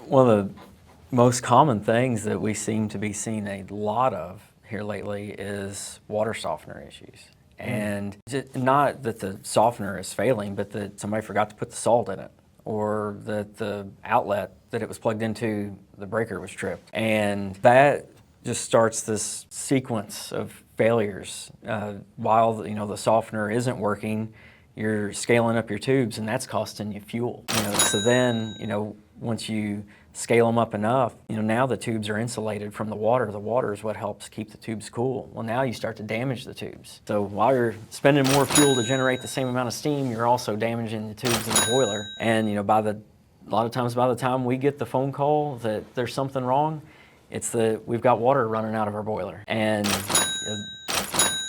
One of the most common things that we seem to be seeing a lot of here lately is water softener issues. And not that the softener is failing, but that somebody forgot to put the salt in it, or that the outlet that it was plugged into, the breaker was tripped. And that just starts this sequence of failures. While the softener isn't working, you're scaling up your tubes, and that's costing you fuel. So then, once you scale them up enough, now the tubes are insulated from the water. The water is what helps keep the tubes cool. Well, now you start to damage the tubes. So while you're spending more fuel to generate the same amount of steam, you're also damaging the tubes in the boiler. And a lot of times by the time we get the phone call that there's something wrong, it's that we've got water running out of our boiler. And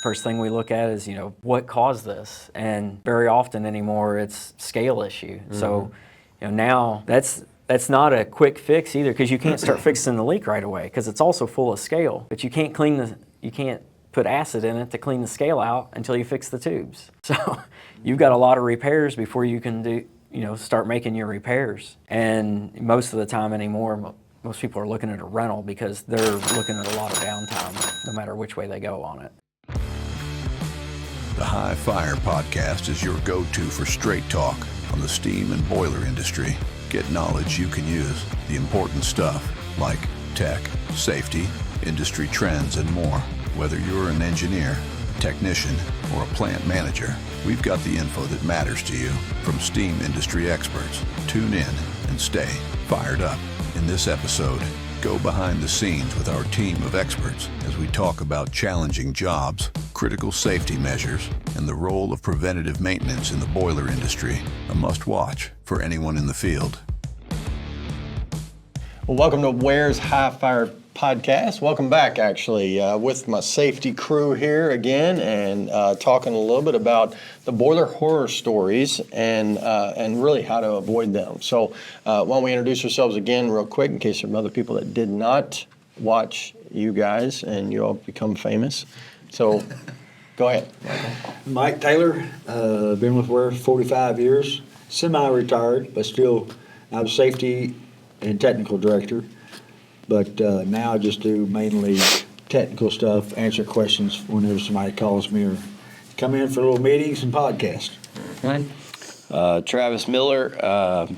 first thing we look at is, what caused this? And very often anymore, it's scale issue. Mm-hmm. So, now that's not a quick fix either, because you can't start fixing the leak right away because it's also full of scale. But you can't put acid in it to clean the scale out until you fix the tubes. So you've got a lot of repairs before you can start making your repairs. And most of the time anymore, most people are looking at a rental because they're looking at a lot of downtime, no matter which way they go on it. The High Fire Podcast is your go-to for straight talk on the steam and boiler industry. Get knowledge you can use, the important stuff like tech, safety, industry trends, and more. Whether you're an engineer, technician, or a plant manager, we've got the info that matters to you from steam industry experts. Tune in and stay fired up. In this episode, go behind the scenes with our team of experts as we talk about challenging jobs, critical safety measures, and the role of preventative maintenance in the boiler industry, a must-watch for anyone in the field. Well, welcome to WARE's High Fire Podcast. Welcome back, actually, with my safety crew here again, and talking a little bit about the boiler horror stories and really how to avoid them. So why don't we introduce ourselves again real quick in case there are other people that did not watch you guys and you all become famous. So go ahead. Mike Taylor, been with WARE 45 years, semi-retired, but still I was safety and technical director. But now I just do mainly technical stuff, answer questions whenever somebody calls me or come in for little meetings and podcasts. Travis Miller,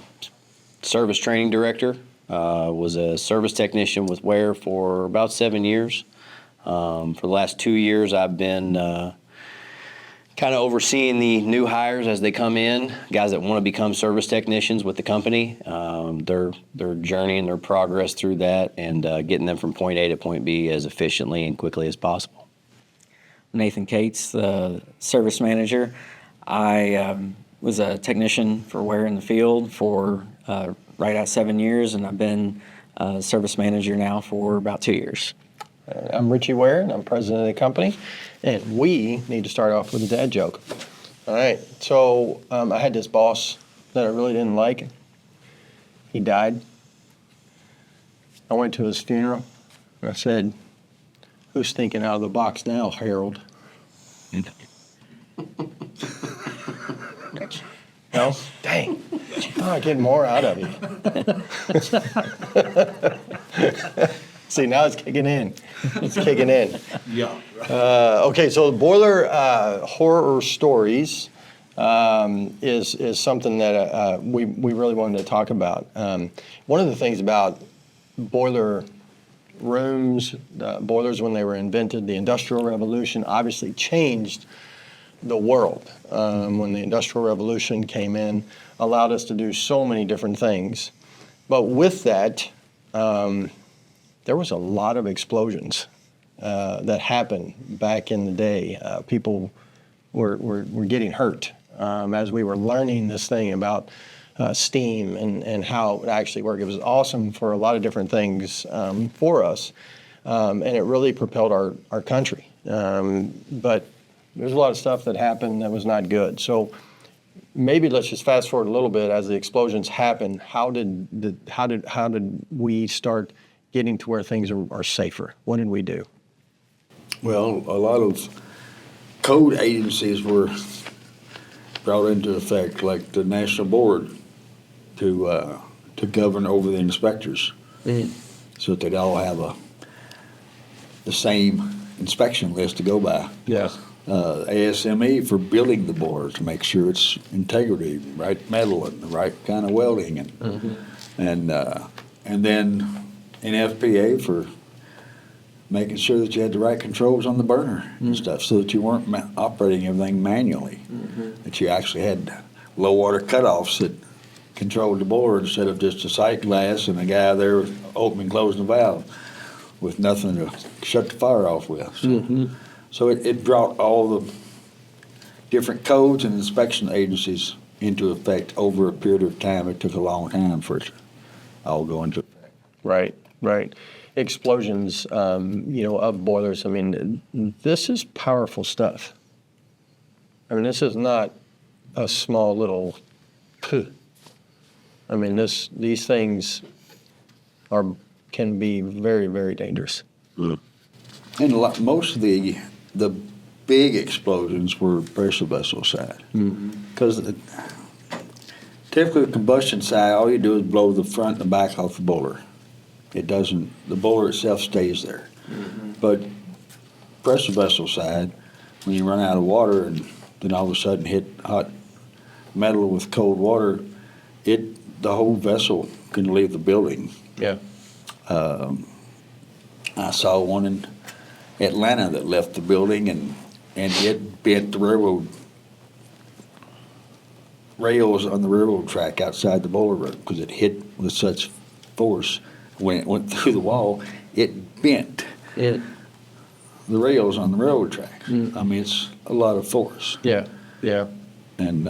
service training director, was a service technician with WARE for about 7 years. For the last 2 years, I've been kind of overseeing the new hires as they come in, guys that want to become service technicians with the company, their journey and their progress through that, and getting them from point A to point B as efficiently and quickly as possible. Nathan Cates, the service manager. I was a technician for WARE in the field for right at 7 years, and I've been a service manager now for about 2 years. I'm Richie Ware, and I'm president of the company, and we need to start off with a dad joke. All right, so I had this boss that I really didn't like. He died. I went to his funeral, and I said, "Who's thinking out of the box now, Harold?" No? Dang. I'm getting more out of you. See, now it's kicking in. It's kicking in. Yeah. Okay, so the boiler horror stories is something that we really wanted to talk about. One of the things about boiler rooms, boilers when they were invented, the Industrial Revolution obviously changed the world. When the Industrial Revolution came in, allowed us to do so many different things. But with that, there was a lot of explosions that happened back in the day. People were getting hurt as we were learning this thing about steam and how it actually worked. It was awesome for a lot of different things for us, and it really propelled our country. But there's a lot of stuff that happened that was not good. So maybe let's just fast forward a little bit. As the explosions happened, how did we start getting to where things are safer? What did we do? Well, a lot of code agencies were brought into effect, like the National Board, to to govern over the inspectors, so that they'd all have the same inspection list to go by. Yeah. ASME for building the boiler to make sure it's integrity, right metal and the right kind of welding, and then NFPA for making sure that you had the right controls on the burner and stuff, so that you weren't operating everything manually, that you actually had low water cutoffs that controlled the boiler instead of just a sight glass and a guy there opening and closing the valve with nothing to shut the fire off with. So it brought all the different codes and inspection agencies into effect over a period of time. It took a long time for it to all go into effect. Right, right. Explosions, of boilers. I mean, this is powerful stuff. I mean, this is not a small little. I mean, these things can be very, very dangerous. And most of the big explosions were pressure vessel side, because typically the combustion side, all you do is blow the front and the back off the boiler. It doesn't. The boiler itself stays there. But pressure vessel side, when you run out of water and then all of a sudden hit hot metal with cold water, the whole vessel can leave the building. Yeah. I saw one in Atlanta that left the building and it bent the rails on the railroad track outside the boiler room because it hit with such force. When it went through the wall, it bent the rails on the railroad track. I mean, it's a lot of force. Yeah. Yeah. And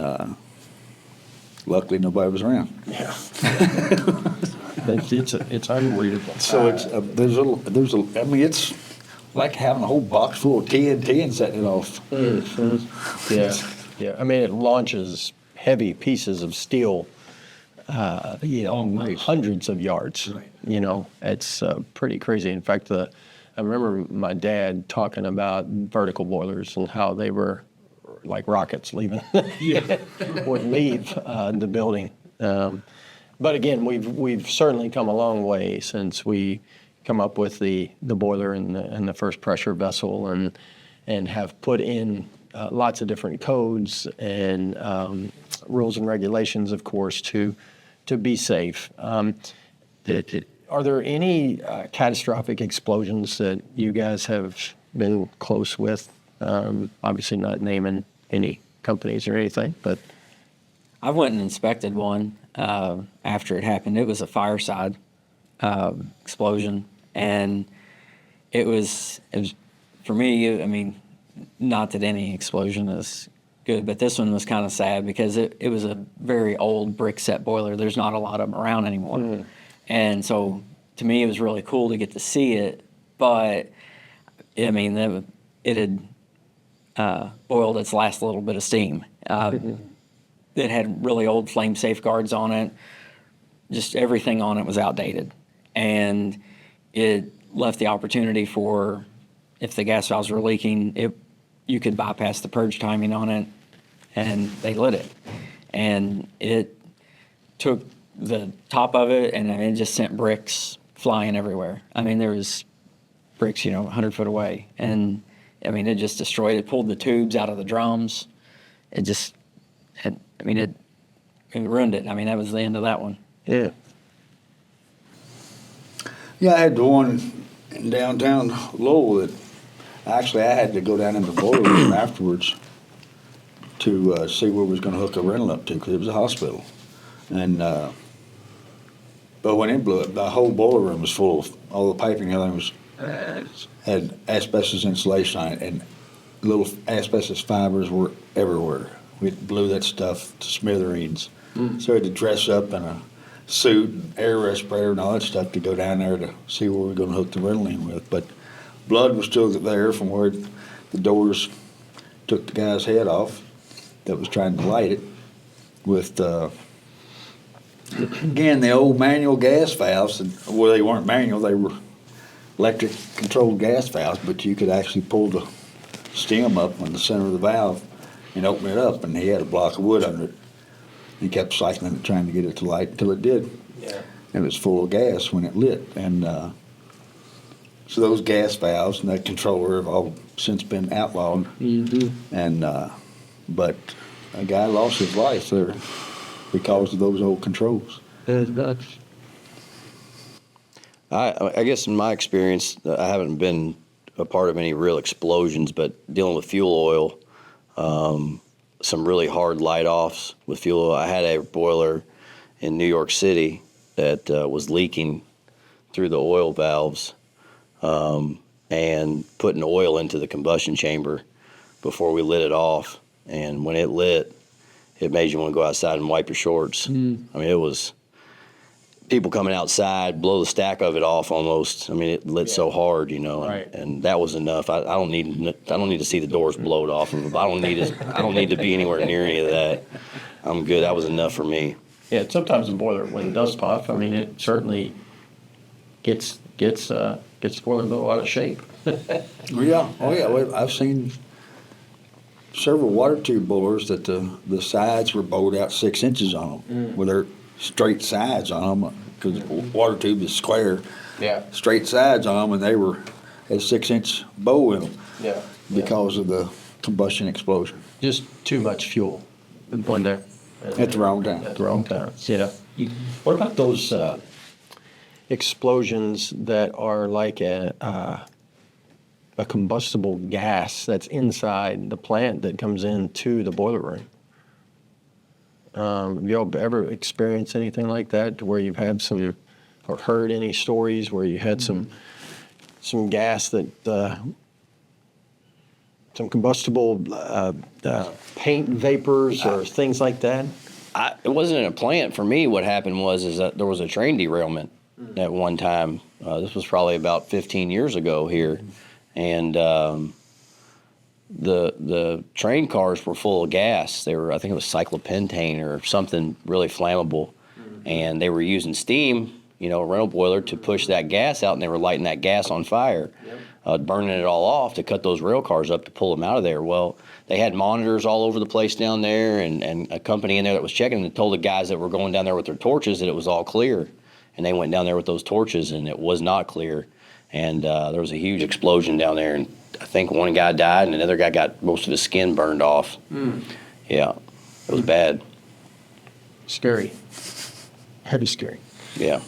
luckily nobody was around. Yeah. It's unreadable. So it's it's like having a whole box full of TNT and setting it off. Yeah. Yeah. I mean, it launches heavy pieces of steel, hundreds of yards. Right. It's pretty crazy. In fact, I remember my dad talking about vertical boilers and how they were like rockets leaving, would leave the building. But again, we've certainly come a long way since we come up with the boiler and the first pressure vessel and have put in lots of different codes and rules and regulations, of course, to be safe. Are there any catastrophic explosions that you guys have been close with? Obviously not naming any companies or anything, but. I went and inspected one after it happened. It was a fireside explosion, and it was for me. I mean, not that any explosion is good, but this one was kind of sad because it was a very old brick set boiler. There's not a lot of them around anymore, and so to me it was really cool to get to see it. But I mean, it had boiled its last little bit of steam. It had really old flame safeguards on it. Just everything on it was outdated. And it left the opportunity for, if the gas valves were leaking, you could bypass the purge timing on it, and they lit it. And it took the top of it, and it just sent bricks flying everywhere. I mean, there was bricks, 100 foot away. And, I mean, it just destroyed it, pulled the tubes out of the drums. It just... it ruined it. I mean, that was the end of that one. Yeah. Yeah, I had the one in downtown Lowell that actually I had to go down in the boiler room afterwards to see where we was going to hook a rental up to because it was a hospital. And but when it blew up, the whole boiler room was full of all the piping. Everything had asbestos insulation on it, and little asbestos fibers were everywhere. We blew that stuff to smithereens. So we had to dress up in a suit and air respirator and all that stuff to go down there to see where we were going to hook the rental in with. But blood was still there from where the doors took the guy's head off that was trying to light it with, again, the old manual gas valves. Well, they weren't manual, they were electric controlled gas valves, but you could actually pull the stem up on the center of the valve and open it up, and he had a block of wood under it. He kept cycling it, trying to get it to light until it did. Yeah. It was full of gas when it lit, and so those gas valves and that controller have all since been outlawed. And but a guy lost his life there because of those old controls. I guess in my experience, I haven't been a part of any real explosions, but dealing with fuel oil, some really hard light offs with fuel oil. I had a boiler in New York City that was leaking through the oil valves and putting oil into the combustion chamber before we lit it off. And when it lit, it made you want to go outside and wipe your shorts. I mean, it was people coming outside, blow the stack of it off almost. I mean, it lit so hard, you know, and that was enough. I don't need to see the doors blowed off of it. I don't need to be anywhere near any of that. I'm good. That was enough for me. Yeah, sometimes the boiler, when it does puff, I mean, it certainly gets the boiler a little out of shape. Oh yeah. Well, I've seen several water tube boilers that the sides were bowed out 6 inches on them, with their straight sides on them, because the water tube is square. Yeah. Straight sides on them, and they were had a 6-inch bow in them. Yeah. Because of the combustion explosion Just too much fuel in there. at the wrong time. At the wrong time, yeah. What about those explosions that are like a combustible gas that's inside the plant that comes into the boiler room? Have y'all ever experienced anything like that, to where you've had some, or heard any stories where you had some gas that some combustible paint vapors or things like that? It wasn't in a plant for me. What happened is that there was a train derailment at one time. This was probably about 15 years ago here, and the train cars were full of gas. They were, I think it was cyclopentane or something really flammable, and they were using steam, a rental boiler, to push that gas out, and they were lighting that gas on fire, burning it all off to cut those rail cars up to pull them out of there. Well, they had monitors all over the place down there, and a company in there that was checking and told the guys that were going down there with their torches that it was all clear. And they went down there with those torches, and it was not clear. And there was a huge explosion down there, and I think one guy died, and another guy got most of his skin burned off. Yeah, it was bad. Scary. Heavy scary. Yeah.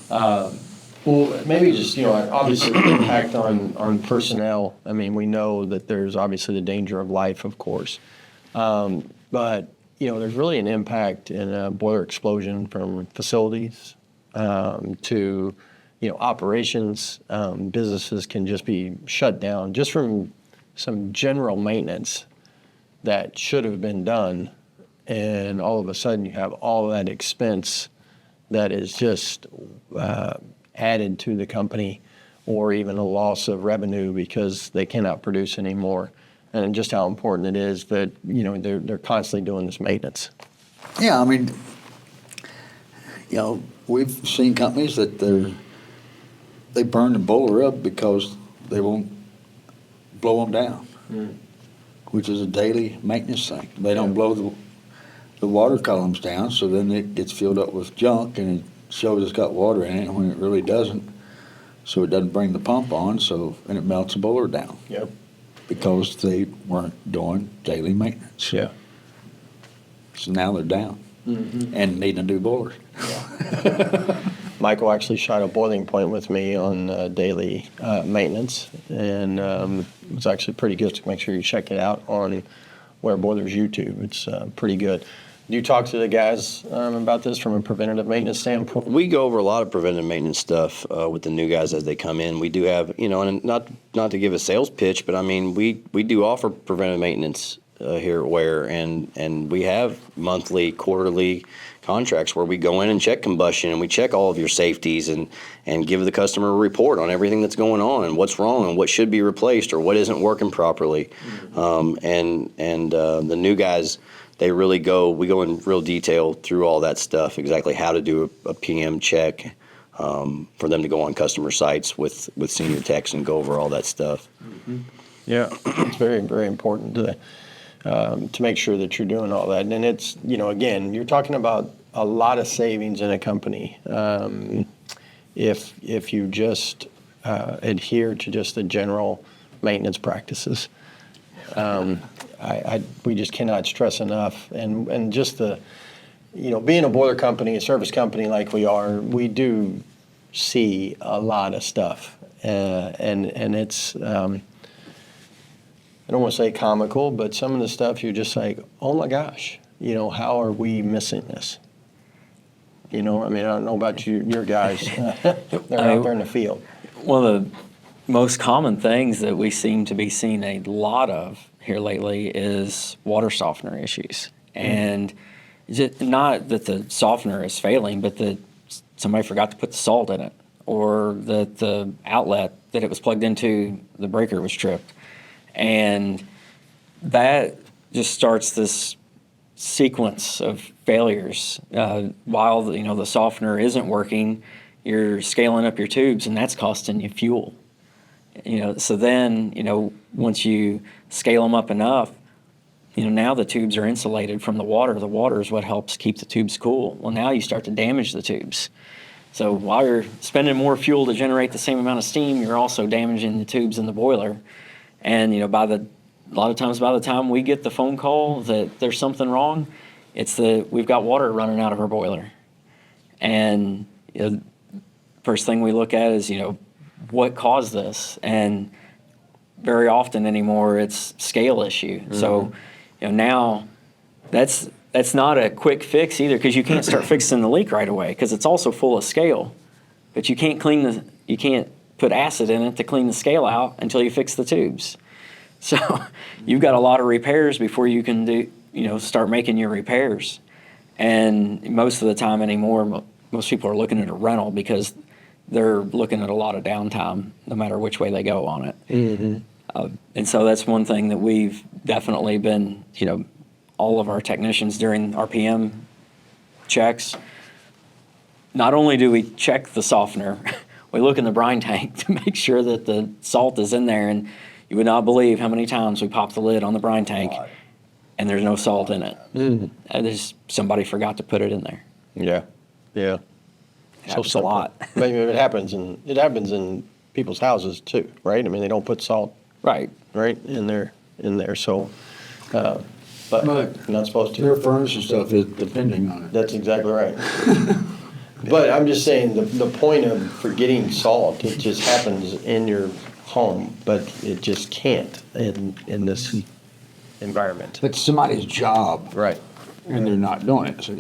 Well, maybe just, obviously the impact on personnel. I mean, we know that there's obviously the danger of life, of course. But, there's really an impact in a boiler explosion from facilities to, operations. Businesses can just be shut down just from some general maintenance that should have been done. And all of a sudden you have all of that expense that is just added to the company, or even a loss of revenue because they cannot produce anymore. And just how important it is that, they're constantly doing this maintenance. Yeah, I mean, we've seen companies that they burn the boiler up because they won't blow them down, which is a daily maintenance thing. They don't blow the water columns down, so then it gets filled up with junk, and it shows it's got water in it when it really doesn't. So it doesn't bring the pump on, and it melts the boiler down. Yep. Because they weren't doing daily maintenance. Yeah. So now they're down and need a new boiler. Michael actually shot a boiling point with me on daily maintenance, and it was actually pretty good. So make sure you check it out on WARE Boilers YouTube. It's pretty good. Do you talk to the guys about this from a preventative maintenance standpoint? We go over a lot of preventative maintenance stuff with the new guys as they come in. We do have, and not to give a sales pitch, but I mean, we do offer preventative maintenance here at WARE, and we have monthly, quarterly contracts where we go in and check combustion, and we check all of your safeties and give the customer a report on everything that's going on and what's wrong and what should be replaced or what isn't working properly. The new guys, we go in real detail through all that stuff, exactly how to do a PM check for them to go on customer sites with senior techs and go over all that stuff. Yeah, it's very, very important to make sure that you're doing all that. And it's, again, you're talking about a lot of savings in a company if you just adhere to just the general maintenance practices. We just cannot stress enough, and just the, being a boiler company, a service company like we are, we do see a lot of stuff, and it's I don't want to say comical, but some of the stuff you're just like, oh my gosh, how are we missing this? I don't know about your guys. They're out there in the field. One of the most common things that we seem to be seeing a lot of here lately is water softener issues. And not that the softener is failing, but that somebody forgot to put the salt in it, or that the outlet that it was plugged into, the breaker was tripped. And that just starts this sequence of failures. While the softener isn't working, you're scaling up your tubes, and that's costing you fuel. So then, once you scale them up enough, now the tubes are insulated from the water. The water is what helps keep the tubes cool. Well, now you start to damage the tubes. So while you're spending more fuel to generate the same amount of steam, you're also damaging the tubes in the boiler. And a lot of times by the time we get the phone call that there's something wrong, it's that we've got water running out of our boiler. And first thing we look at is, what caused this? And very often anymore, it's scale issue. Mm-hmm. So, now that's not a quick fix either, because you can't start fixing the leak right away because it's also full of scale. But you can't put acid in it to clean the scale out until you fix the tubes. So you've got a lot of repairs before you can start making your repairs. And most of the time anymore, most people are looking at a rental because they're looking at a lot of downtime, no matter which way they go on it. Mm-hmm. And so that's one thing that we've definitely been, all of our technicians during RPM checks, not only do we check the softener, we look in the brine tank to make sure that the salt is in there. And you would not believe how many times we pop the lid on the brine tank and there's no salt in it. Mm-hmm. And somebody forgot to put it in there. Yeah. It happens a lot. But it happens in people's houses too, right? They don't put salt right in there. So, but not supposed to. Their furnace and stuff is depending on it. That's exactly right. But I'm just saying the point of forgetting salt, it just happens in your home, but it just can't in this environment. It's somebody's job. Right. And they're not doing it. So,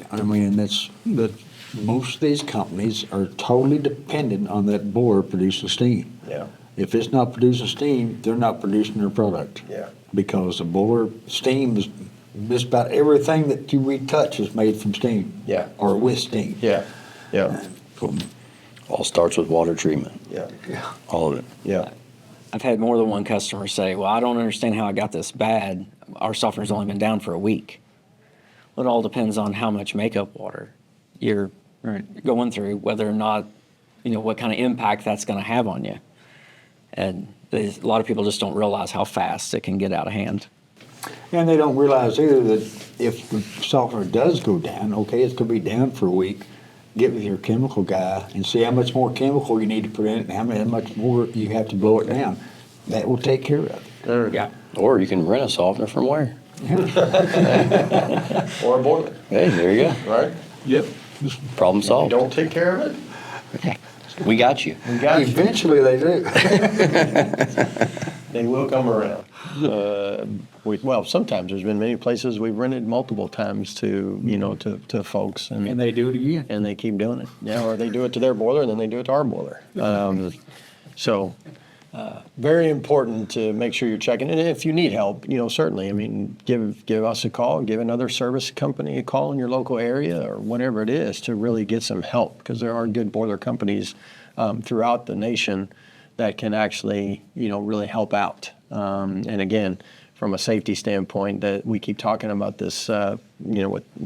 most of these companies are totally dependent on that boiler producing steam. Yeah. If it's not producing steam, they're not producing their product. Yeah. Because the boiler steam is just about everything that we touch is made from steam. Yeah. Or with steam. Yeah. Yeah. All starts with water treatment. Yeah. All of it. Yeah. I've had more than one customer say, well, I don't understand how I got this bad. Our softener's only been down for a week. Well, it all depends on how much makeup water you're going through, whether or not, what kind of impact that's going to have on you. And a lot of people just don't realize how fast it can get out of hand. And they don't realize either that if the softener does go down, okay, it's going to be down for a week. Get with your chemical guy and see how much more chemical you need to put in it and how much more you have to blow it down. That will take care of it. Yeah. Or you can rent a softener from WARE. Or a boiler. Hey, there you go. Right? Yep. Problem If you solved. don't take care of it, We got you. we got you. Eventually they do. They will come around. Sometimes there's been many places we've rented multiple times to folks, And they do it again. and they keep doing it. Yeah, or they do it to their boiler, and then they do it to our boiler. Very important to make sure you're checking. And if you need help, certainly, give us a call, give another service company a call in your local area or whatever it is to really get some help, because there are good boiler companies throughout the nation that can actually, really help out. And again, from a safety standpoint, that we keep talking about this,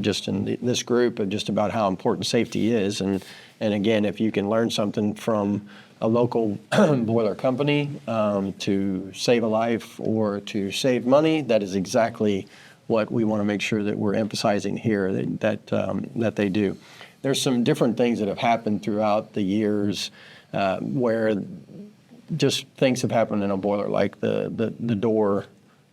just in this group, of just about how important safety is. And again, if you can learn something from a local boiler company to save a life or to save money, that is exactly what we want to make sure that we're emphasizing here that they do. There's some different things that have happened throughout the years where just things have happened in a boiler, like the door,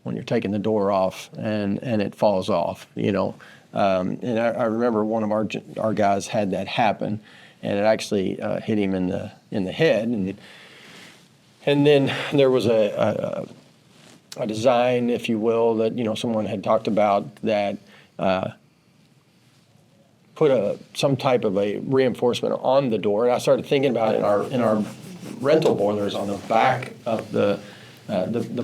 when you're taking the door off and it falls off, And I remember one of our guys had that happen, and it actually hit him in the head, and then there was a design, if you will, that someone had talked about that put some type of a reinforcement on the door, and I started thinking about it in our rental boilers on the back of the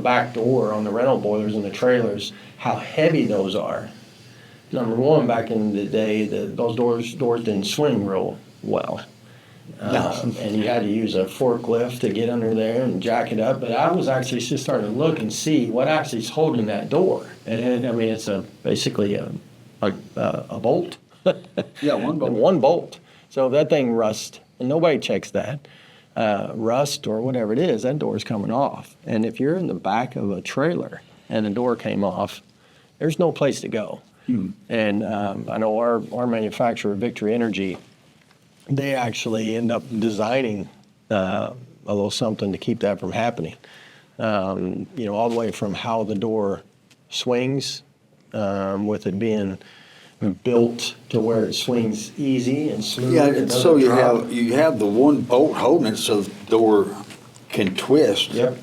back door on the rental boilers and the trailers, how heavy those are. Number one, back in the day, those doors didn't swing real well. And you had to use a forklift to get under there and jack it up. But I was actually just starting to look and see what actually is holding that door. And it's basically a bolt. Yeah, one bolt. One bolt. So if that thing rusts, and nobody checks that, rust or whatever it is, that door's coming off. And if you're in the back of a trailer and the door came off, there's no place to go. And I know our manufacturer, Victory Energy, they actually end up designing a little something to keep that from happening. All the way from how the door swings, with it being built to where it swings easy and smooth. Yeah, It so doesn't you drop. have the one bolt holding it so the door can twist. Yep.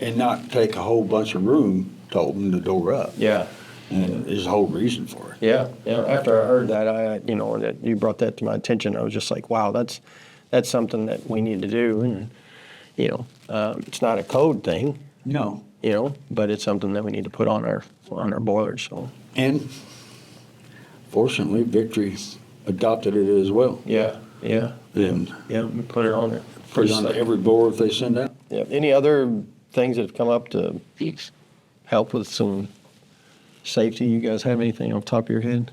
And not take a whole bunch of room to open the door up. Yeah. And there's a whole reason for it. Yeah. After I heard that, that you brought that to my attention, I was just like, wow, that's something that we need to do. And it's not a code thing. No. But it's something that we need to put on our boilers. So. And fortunately, Victory adopted it as well. Yeah. And We put it on there. put it on every board they send out. Yeah. Any other things that have come up to help with some safety? You guys have anything off the top of your head?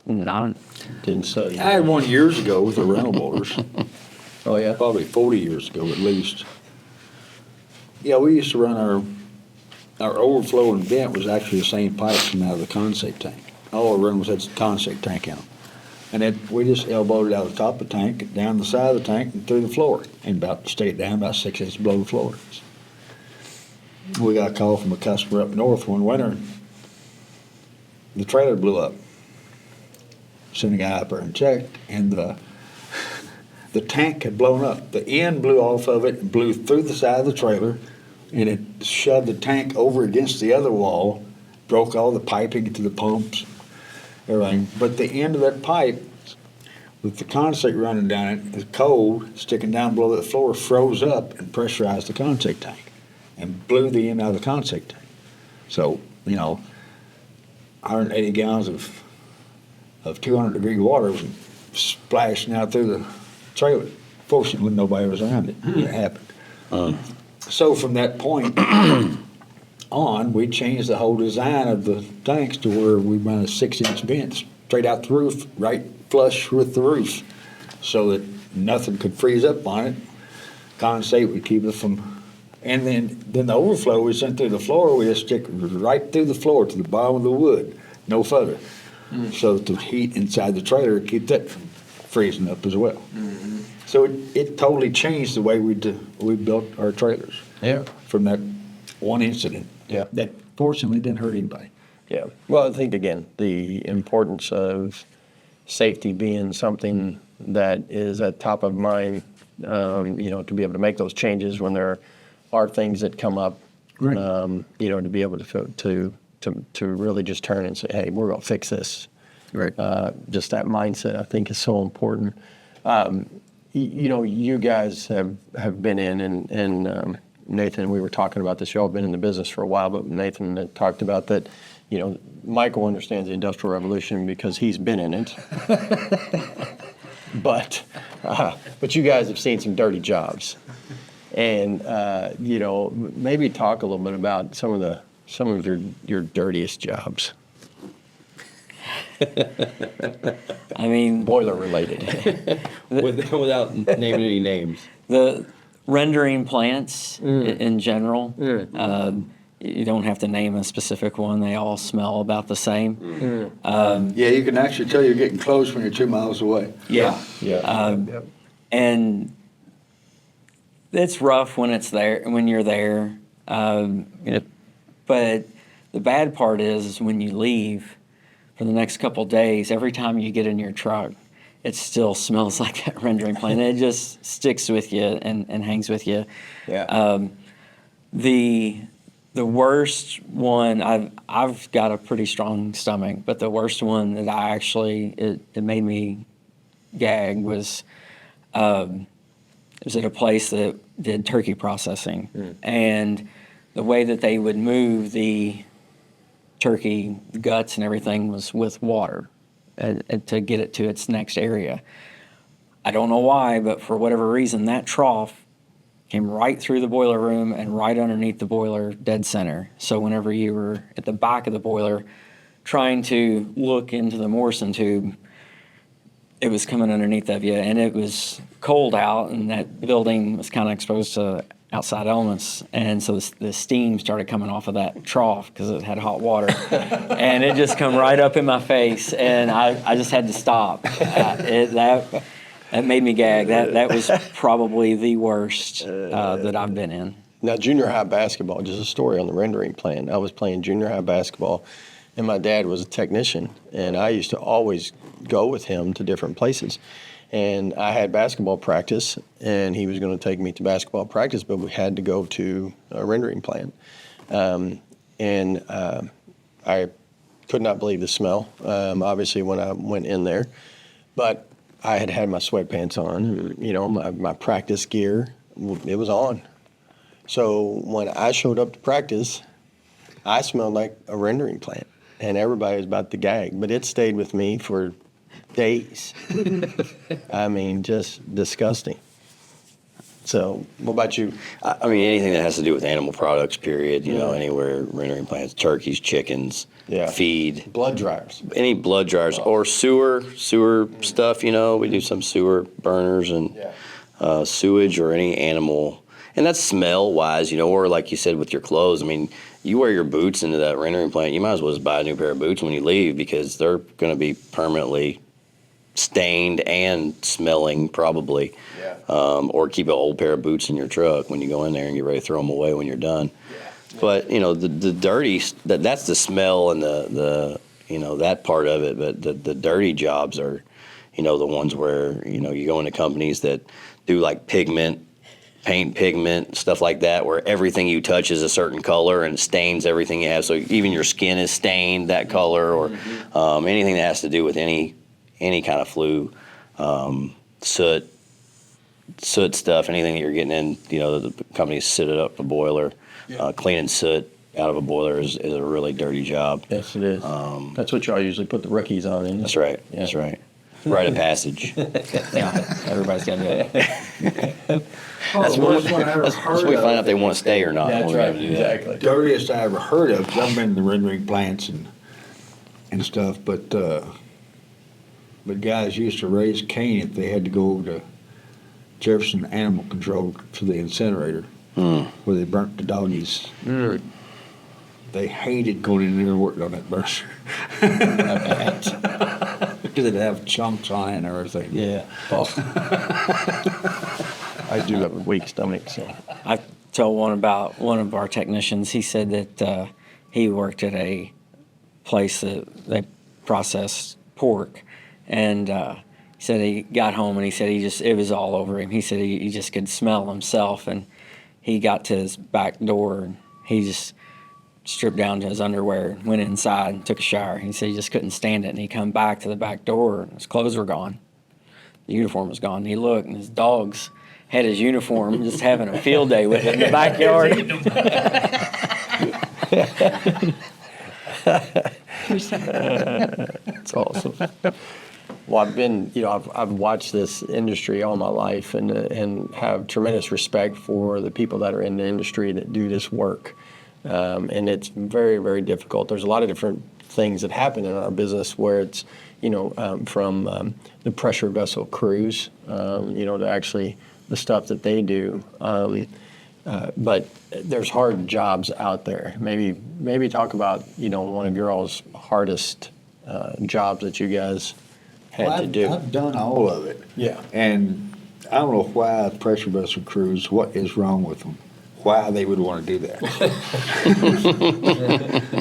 Not. Didn't study. I had one years ago with the rental boilers, Oh yeah. probably 40 years ago at least. Yeah, we used to run our overflow and vent was actually the same pipes from out of the condensate tank. All our rentals had condensate tank in them. And then we just elbowed it out of the top of the tank, down the side of the tank, and through the floor, and stayed down about 6 inches below the floor. We got a call from a customer up north one winter. The trailer blew up. Sent a guy up there and checked, and the tank had blown up. The end blew off of it and blew through the side of the trailer, and it shoved the tank over against the other wall, broke all the piping to the pumps, everything. But the end of that pipe, with the condensate running down it, the cold sticking down below the floor, froze up and pressurized the condensate tank and blew the end out of the condensate tank. So, 180 gallons of 200-degree water was splashing out through the trailer. Fortunately, nobody was around it. It happened. So from that point on, we changed the whole design of the tanks to where we run a 6-inch vent straight out the roof, right flush with the roof, so that nothing could freeze up on it. Condensate would keep it from, and then the overflow we sent through the floor, we just stick right through the floor to the bottom of the wood, no further. So that the heat inside the trailer would keep that from freezing up as well. So it totally changed the way we built our trailers. Yeah. From that one incident. Yeah. That fortunately didn't hurt anybody. Yeah. Well, I think, again, the importance of safety being something that is at top of mind, to be able to make those changes when there are things that come up, Right. to be able to really just turn and say, hey, we're going to fix this. Right. Just that mindset, I think, is so important. You guys have been in, and Nathan, we were talking about this. You all have been in the business for a while, but Nathan had talked about that. Michael understands the Industrial Revolution because he's been in it. But you guys have seen some dirty jobs, and maybe talk a little bit about some of your dirtiest jobs. I mean, Boiler related. Without naming any names. the rendering plants in general, you don't have to name a specific one. They all smell about the same. Yeah, you can actually tell you're getting close when you're 2 miles away. Yeah. Yeah. And it's rough when it's there, when you're there. But the bad part is when you leave for the next couple of days, every time you get in your truck, it still smells like that rendering plant. It just sticks with you and hangs with you. Yeah. The worst one, I've got a pretty strong stomach, but the worst one that I actually, it made me gag was, it was at a place that did turkey processing. And the way that they would move the turkey guts and everything was with water to get it to its next area. I don't know why, but for whatever reason, that trough came right through the boiler room and right underneath the boiler dead center. So whenever you were at the back of the boiler trying to look into the Morrison tube, it was coming underneath of you, and it was cold out, and that building was kind of exposed to outside elements, and so the steam started coming off of that trough because it had hot water, and it just come right up in my face, and I just had to stop. That made me gag. That was probably the worst that I've been in. Now, junior high basketball, just a story on the rendering plant. I was playing junior high basketball, and my dad was a technician, and I used to always go with him to different places. And I had basketball practice, and he was going to take me to basketball practice, but we had to go to a rendering plant. I could not believe the smell, obviously, when I went in there. But I had my sweatpants on, my practice gear, it was on. So when I showed up to practice, I smelled like a rendering plant, and everybody was about to gag. But it stayed with me for days. I mean, just disgusting. So, what about you? I mean, anything that has to do with animal products, period, anywhere, rendering plants, turkeys, chickens, feed. Blood dryers. Any blood dryers or sewer stuff, we do some sewer burners and sewage or any animal. And that's smell-wise, or like you said with your clothes. I mean, you wear your boots into that rendering plant, you might as well just buy a new pair of boots when you leave because they're going to be permanently stained and smelling probably. Yeah. Or keep an old pair of boots in your truck when you go in there and get ready to throw them away when you're done. Yeah. But, the dirty, that's the smell and the that part of it. But the dirty jobs are, the ones where, you go into companies that do like paint pigment, stuff like that, where everything you touch is a certain color and stains everything you have. So even your skin is stained that color, or anything that has to do with any kind of flue, soot stuff, anything that you're getting in, the companies sit it up a boiler. Cleaning soot out of a boiler is a really dirty job. Yes, it is. That's what y'all usually put the rookies on. Isn't it? That's right. Yeah. That's right. Rite of passage. Yeah, everybody's got to do it. That's when we find out if they want to stay or not. That's when we right. have to do that. Exactly. Dirtiest I ever heard of, 'cause I've been in the rendering plants and stuff, but guys used to raise Cain if they had to go to Jefferson Animal Control for the incinerator, where they burnt the doggies. They hated going in there and working on that burner. Because it'd have chunks on it and everything. Yeah. I do have a weak stomach, so. I told one of our technicians. He said that he worked at a place that they processed pork, and he said he got home and he said it was all over him. He said he just could smell himself, and he got to his back door and he just stripped down to his underwear, went inside and took a shower. He said he just couldn't stand it, and he come back to the back door and his clothes were gone. The uniform was gone. He looked and his dogs had his uniform, just having a field day with it in the backyard. That's awesome. Well, I've watched this industry all my life and have tremendous respect for the people that are in the industry that do this work. And it's very, very difficult. There's a lot of different things that happen in our business where it's, from the pressure vessel crews, to actually the stuff that they do. But there's hard jobs out there. Maybe talk about, one of your all's hardest jobs that you guys had to do. I've done all of it. Yeah. And I don't know why pressure vessel crews, what is wrong with them? Why they would want to do that.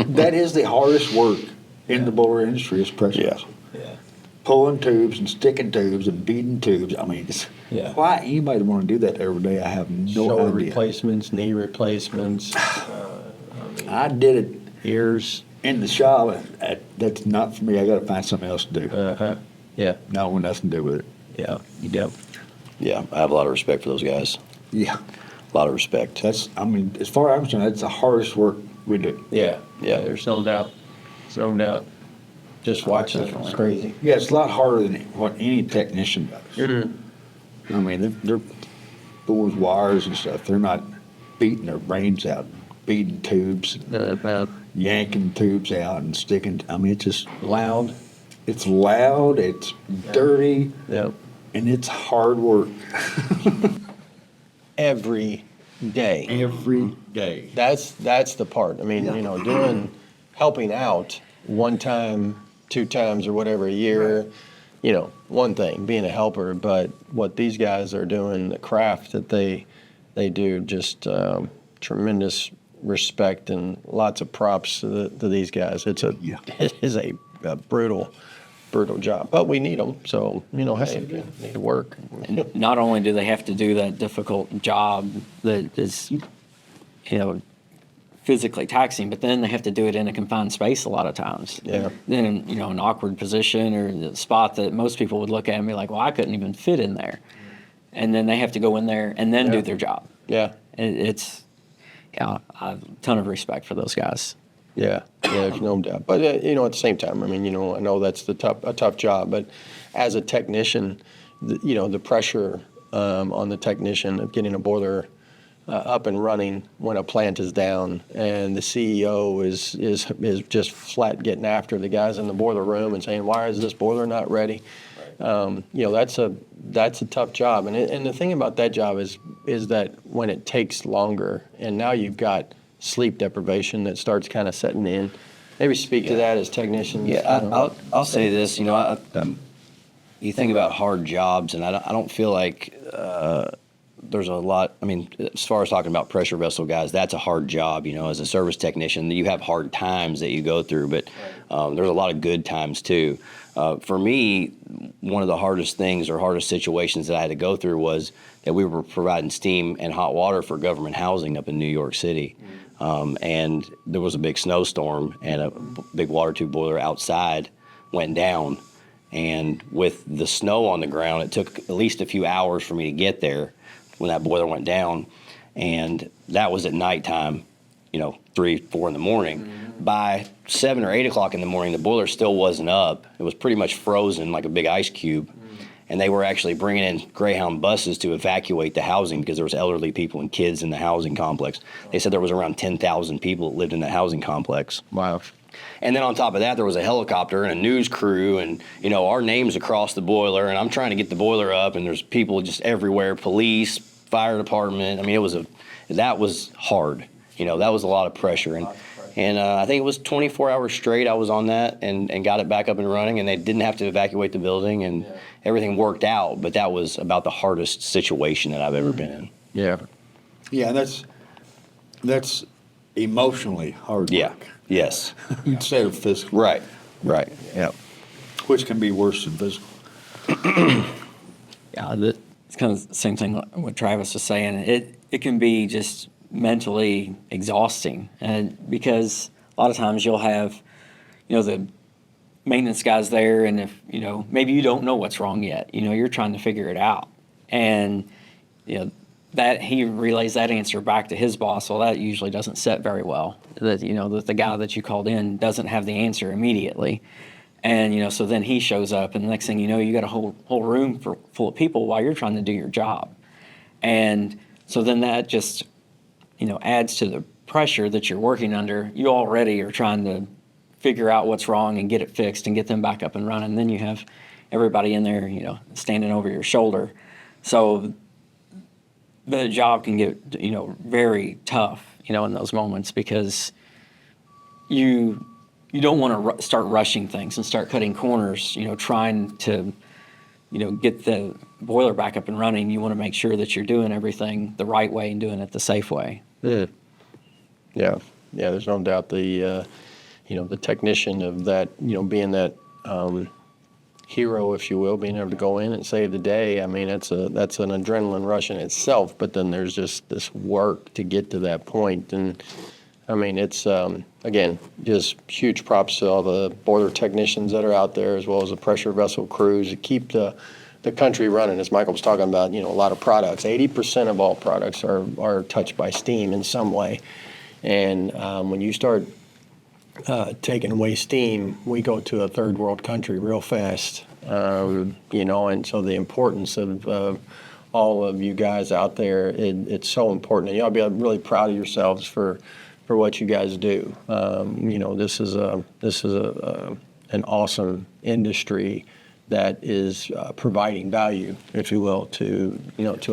That is the hardest work in the boiler industry is pressure vessel. Yeah. Pulling tubes and sticking tubes and beating tubes. I mean, Yeah. why anybody would want to do that every day, I have no Shoulder idea. replacements, knee replacements, I did it ears. in the shop. That's not for me. I got to find something else to do. Uh-huh. Yeah. No one nothing to do with it. Yeah. Yep. Yeah, I have a lot of respect for those guys. Yeah. A lot of respect. As far as I'm concerned, that's the hardest work we do. Yeah. Yeah. There's no doubt. There's no doubt. Just watching it. It's crazy. Yeah, it's a lot harder than what any technician does. Mm-hmm. I mean, they're those wires and stuff. They're not beating their brains out, beating tubes, yanking tubes out and sticking. I mean, it's just Loud. it's loud, it's dirty, Yep. and it's hard work Every day. every day. That's the part. I mean, helping out one time, two times, or whatever a year, one thing, being a helper. But what these guys are doing, the craft that they do, just tremendous respect and lots of props to these guys. It is a brutal job, but we need them. So hey, you need to work. And not only do they have to do that difficult job that is, physically taxing, but then they have to do it in a confined space a lot of times. Yeah. Then in, an awkward position or the spot that most people would look at and be like, well, I couldn't even fit in there. And then they have to go in there and then do their job. Yeah. It's I have a ton of respect for those guys. Yeah, there's no doubt. But at the same time, I mean, I know that's a tough job. But as a technician, the pressure on the technician of getting a boiler up and running when a plant is down, and the CEO is just flat getting after the guys in the boiler room and saying, why is this boiler not ready? That's a tough job. And the thing about that job is that when it takes longer, and now you've got sleep deprivation that starts kind of setting in. Maybe speak to that as technicians. Yeah, I'll say this. You think about hard jobs, and I don't feel like there's a lot. I mean, as far as talking about pressure vessel guys, that's a hard job. As a service technician, you have hard times that you go through, but there's a lot of good times too. For me, one of the hardest things or hardest situations that I had to go through was that we were providing steam and hot water for government housing up in New York City. And there was a big snowstorm, and a big water tube boiler outside went down. And with the snow on the ground, it took at least a few hours for me to get there when that boiler went down. And that was at nighttime, 3, 4 in the morning. Mm-hmm. By 7 or 8 o'clock in the morning, the boiler still wasn't up. It was pretty much frozen like a big ice cube. Mm-hmm. And they were actually bringing in Greyhound buses to evacuate the housing because there was elderly people and kids in the housing complex. They said there was around 10,000 people that lived in the housing complex. Wow. And then on top of that, there was a helicopter and a news crew and, our names across the boiler. And I'm trying to get the boiler up, and there's people just everywhere, police, fire department. I mean, that was hard. That was a lot of pressure. And I think it was 24 hours straight I was on that and got it back up and running, and they didn't have to evacuate the building, and everything worked out. But that was about the hardest situation that I've ever been in. Yeah. Yeah, that's emotionally hard work. Yeah. Yes. Instead of physical. Right. Yeah. Which can be worse than physical. Yeah, it's kind of the same thing what Travis was saying. It can be just mentally exhausting, and because a lot of times you'll have, the maintenance guys there, and if maybe you don't know what's wrong yet, you're trying to figure it out, and that he relays that answer back to his boss. Well, that usually doesn't set very well. That that the guy that you called in doesn't have the answer immediately. And, so then he shows up, and the next thing you know, you got a whole room full of people while you're trying to do your job. And so then that just, adds to the pressure that you're working under. You already are trying to figure out what's wrong and get it fixed and get them back up and running. And then you have everybody in there, standing over your shoulder. So the job can get, very tough, in those moments because you don't want to start rushing things and start cutting corners, trying to, get the boiler back up and running. You want to make sure that you're doing everything the right way and doing it the safe way. Yeah. Yeah. There's no doubt the technician of that, being that hero, if you will, being able to go in and save the day. I mean, that's an adrenaline rush in itself. But then there's just this work to get to that point. And I mean, it's again, just huge props to all the boiler technicians that are out there, as well as the pressure vessel crews that keep the country running. As Michael was talking about, a lot of products. 80% of all products are touched by steam in some way. And when you start taking away steam, we go to a third world country real fast. And so the importance of all of you guys out there, it's so important. And you ought to be really proud of yourselves for what you guys do. This is an awesome industry that is providing value, if you will, to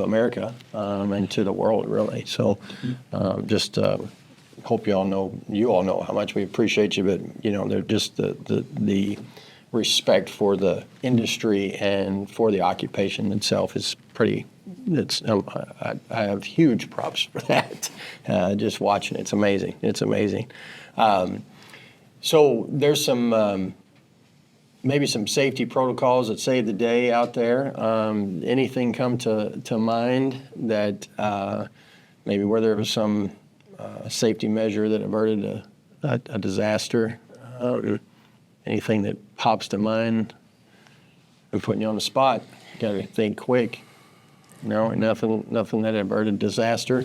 America and to the world, really. So just hope you all know how much we appreciate you. But they're just the respect for the industry and for the occupation itself is pretty. I have huge props for that. Just watching, it's amazing. It's amazing. So there's some maybe some safety protocols that save the day out there. Anything come to mind that maybe where there was some safety measure that averted a disaster? Anything that pops to mind? I'm putting you on the spot. Got to think quick. No, nothing that averted disaster.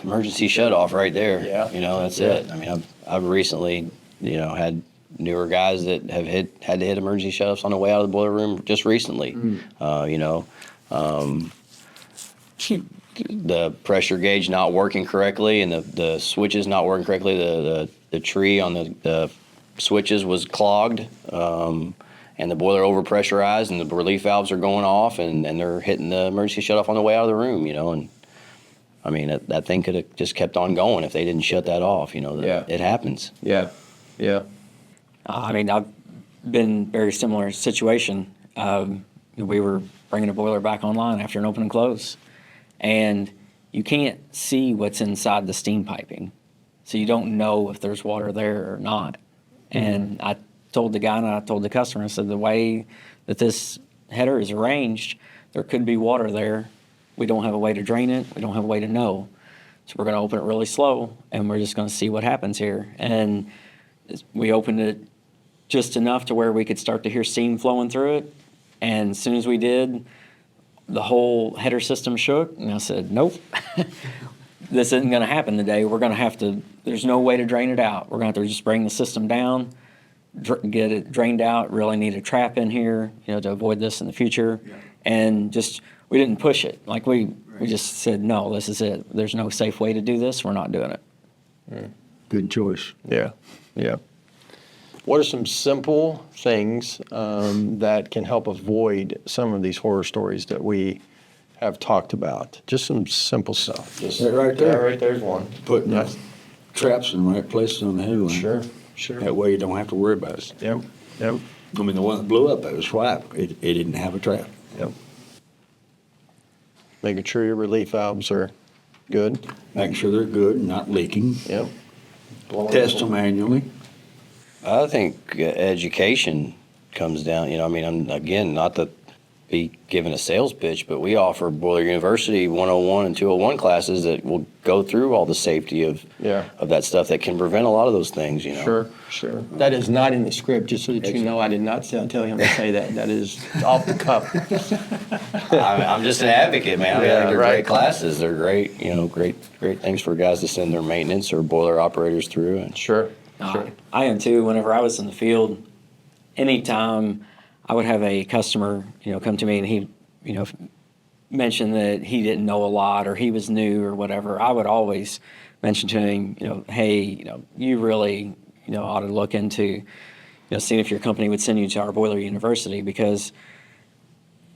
Emergency shutoff right there. Yeah. That's it. I mean, I've recently, had newer guys that have had to hit emergency shutoffs on the way out of the boiler room just recently. The pressure gauge not working correctly and the switches not working correctly. The tree on the switches was clogged. And the boiler overpressurized, and the relief valves are going off, and they're hitting the emergency shutoff on the way out of the room, and I mean, that thing could have just kept on going if they didn't shut that off, It happens. Yeah. I mean, I've been in a very similar situation. We were bringing a boiler back online after an open and close, and you can't see what's inside the steam piping, so you don't know if there's water there or not. And I told the guy and I told the customer, I said, the way that this header is arranged, there could be water there. We don't have a way to drain it. We don't have a way to know. So we're going to open it really slow, and we're just going to see what happens here. And we opened it just enough to where we could start to hear steam flowing through it. And as soon as we did, the whole header system shook. And I said, nope, this isn't going to happen today. We're going to have to, there's no way to drain it out. We're going to have to just bring the system down, get it drained out, really need a trap in here, to avoid this in the future. Yeah. And just, we didn't push it. Like we just said, no, this is it. There's no safe way to do this. We're not doing it. Good choice. Yeah. What are some simple things that can help avoid some of these horror stories that we have talked about? Just some simple stuff. Just right there. Yeah, right there's one. Putting traps in the right places on the headline. Sure. That way you don't have to worry about it. Yep. I mean, the one that blew up, that was white. It didn't have a trap. Yep. Making sure your relief valves are good. Making sure they're good and not leaking. Yep. Test them annually. I think education comes down, I'm, again, not to be giving a sales pitch, but we offer Boiler University 101 and 201 classes that will go through all the safety of that stuff that can prevent a lot of those things, Sure. That is not in the script, just so that you know. I did not tell him to say that. That is off the cuff. I'm just an advocate, man. I think they're right. great classes. They're great, great things for guys to send their maintenance or boiler operators through. And Sure. I am too. Whenever I was in the field, anytime I would have a customer, come to me and he, mentioned that he didn't know a lot or he was new or whatever, I would always mention to him, hey, you really, ought to look into, seeing if your company would send you to our Boiler University, because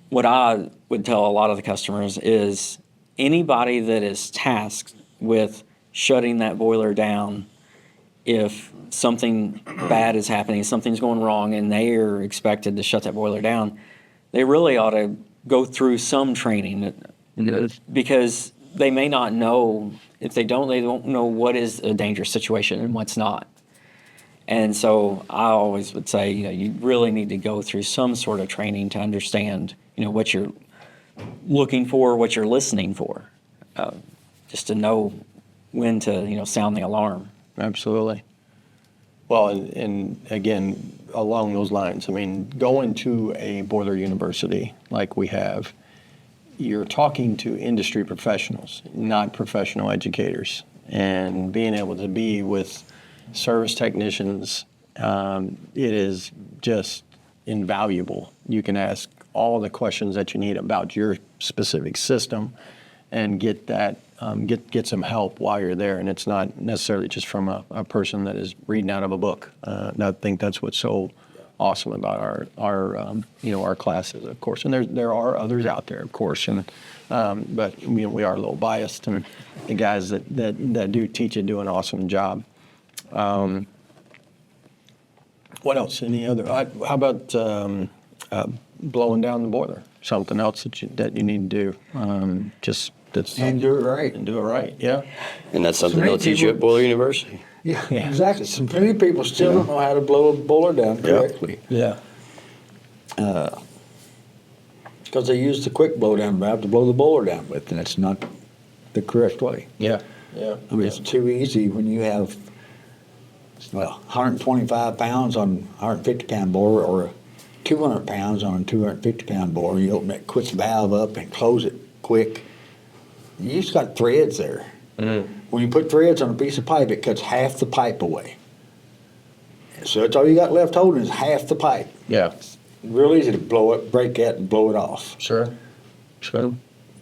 what I would tell a lot of the customers is anybody that is tasked with shutting that boiler down, if something bad is happening, something's going wrong, and they are expected to shut that boiler down, they really ought to go through some training because they may not know. If they don't know what is a dangerous situation and what's not. And so I always would say, you really need to go through some sort of training to understand, what you're looking for, what you're listening for, just to know when to, sound the alarm. Absolutely. Well, and again, along those lines, I mean, going to a boiler university like we have, you're talking to industry professionals, not professional educators. And being able to be with service technicians, it is just invaluable. You can ask all the questions that you need about your specific system and get that, get some help while you're there. And it's not necessarily just from a person that is reading out of a book. And I think that's what's so awesome about our classes, of course. And there are others out there, of course. And but we are a little biased, and the guys that do teach it do an awesome job. What else? Any other? How about blowing down the boiler? Something else that you need to do. And do it right. And do it right. Yeah. And that's something many they'll teach you at people- Boiler University. Yeah, exactly. So many people still don't know how to blow a boiler down correctly. Yeah. Because they use the quick blow down valve to blow the boiler down with, and it's not the correct way. Yeah. Yeah. I mean, it's too easy when you have, 125 pounds on a 150 pound boiler or 200 pounds on a 250 pound boiler. You open that quick valve up and close it quick. You just got threads there. Mm-hmm. When you put threads on a piece of pipe, it cuts half the pipe away. So that's all you got left holding is half the pipe. Yeah. Real easy to blow it, break that, and blow it off. Sure. Sure.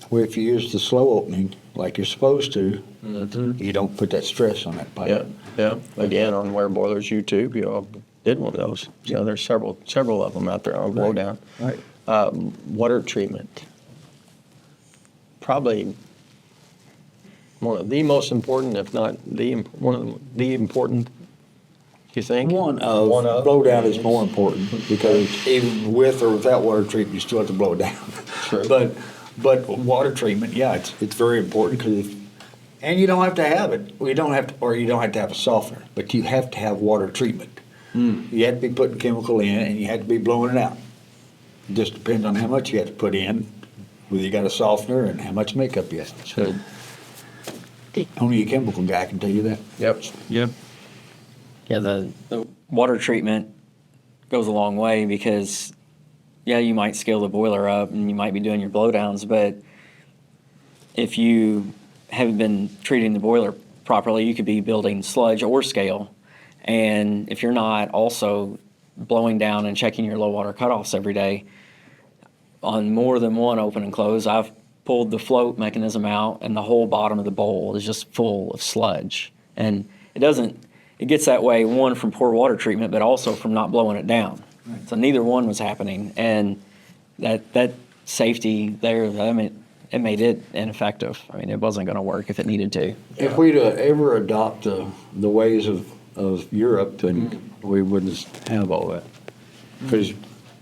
Where if you use the slow opening like you're supposed to, you don't put that stress on that pipe. Yeah. Yeah. Again, on WARE Boilers YouTube, you all did one of those. So there's several of them out there on blowdown. Right. Water treatment. Probably one of the most important, if not one of the important. You think? One of blowdown is more important because even with or without water treatment, you still have to blow it down. True. But water treatment, yeah, it's very important because and you don't have to have it. You don't have to have a softener, but you have to have water treatment. You have to be putting chemical in, and you have to be blowing it out. It just depends on how much you have to put in, whether you got a softener and how much makeup you have. Should. Only a chemical guy can tell you that. Yep. Yep. Yeah, the water treatment goes a long way because, yeah, you might scale the boiler up and you might be doing your blowdowns, but if you haven't been treating the boiler properly, you could be building sludge or scale. And if you're not also blowing down and checking your low water cutoffs every day, on more than one open and close, I've pulled the float mechanism out and the whole bottom of the bowl is just full of sludge. And it gets that way, one, from poor water treatment, but also from not blowing it down. Right. So neither one was happening. And that safety there, I mean, it made it ineffective. I mean, it wasn't going to work if it needed to. If we'd ever adopt the ways of Europe, then we wouldn't have all that. Because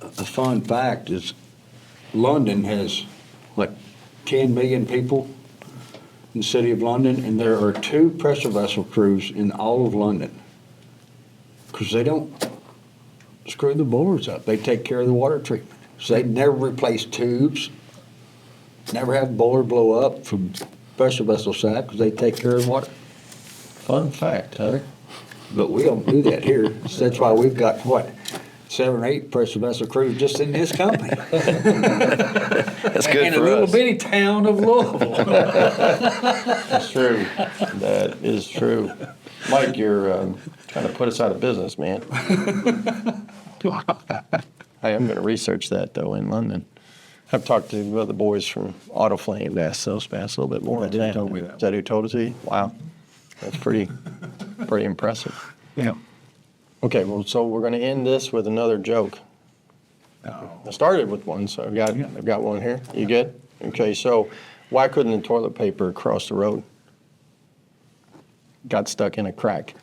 a fun fact is London has, 10 million people in the city of London, and there are 2 pressure vessel crews in all of London. Because they don't screw the boilers up. They take care of the water treatment. So they never replace tubes, never have the boiler blow up from pressure vessel side because they take care of water. Fun fact, huh? But we don't do that here. So that's why we've got, 7 or 8 pressure vessel crews just in this company. That's good in for a little us. bitty town of Louisville. That's true. That is true. Mike, you're trying to put us out of business, man. I am going to research that, though, in London. I've talked to the boys from Autoflame to ask those guys a little bit more. That's who told me that. Is that who told it to you? Wow. That's pretty impressive. Yeah. Okay, well, so we're going to end this with another joke. I started with one, so I've got one here. You good? Okay, so Why couldn't the toilet paper cross the road? Got stuck in a crack.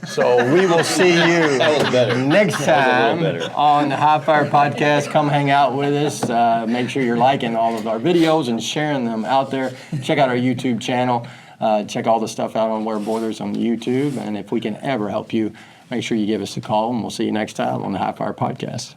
So we will see you next time on the High Fire Podcast. Come hang out with us. Make sure you're liking all of our videos and sharing them out there. Check out our YouTube channel. Check all the stuff out on WARE Boilers on YouTube. And if we can ever help you, make sure you give us a call, and we'll see you next time on the High Fire Podcast.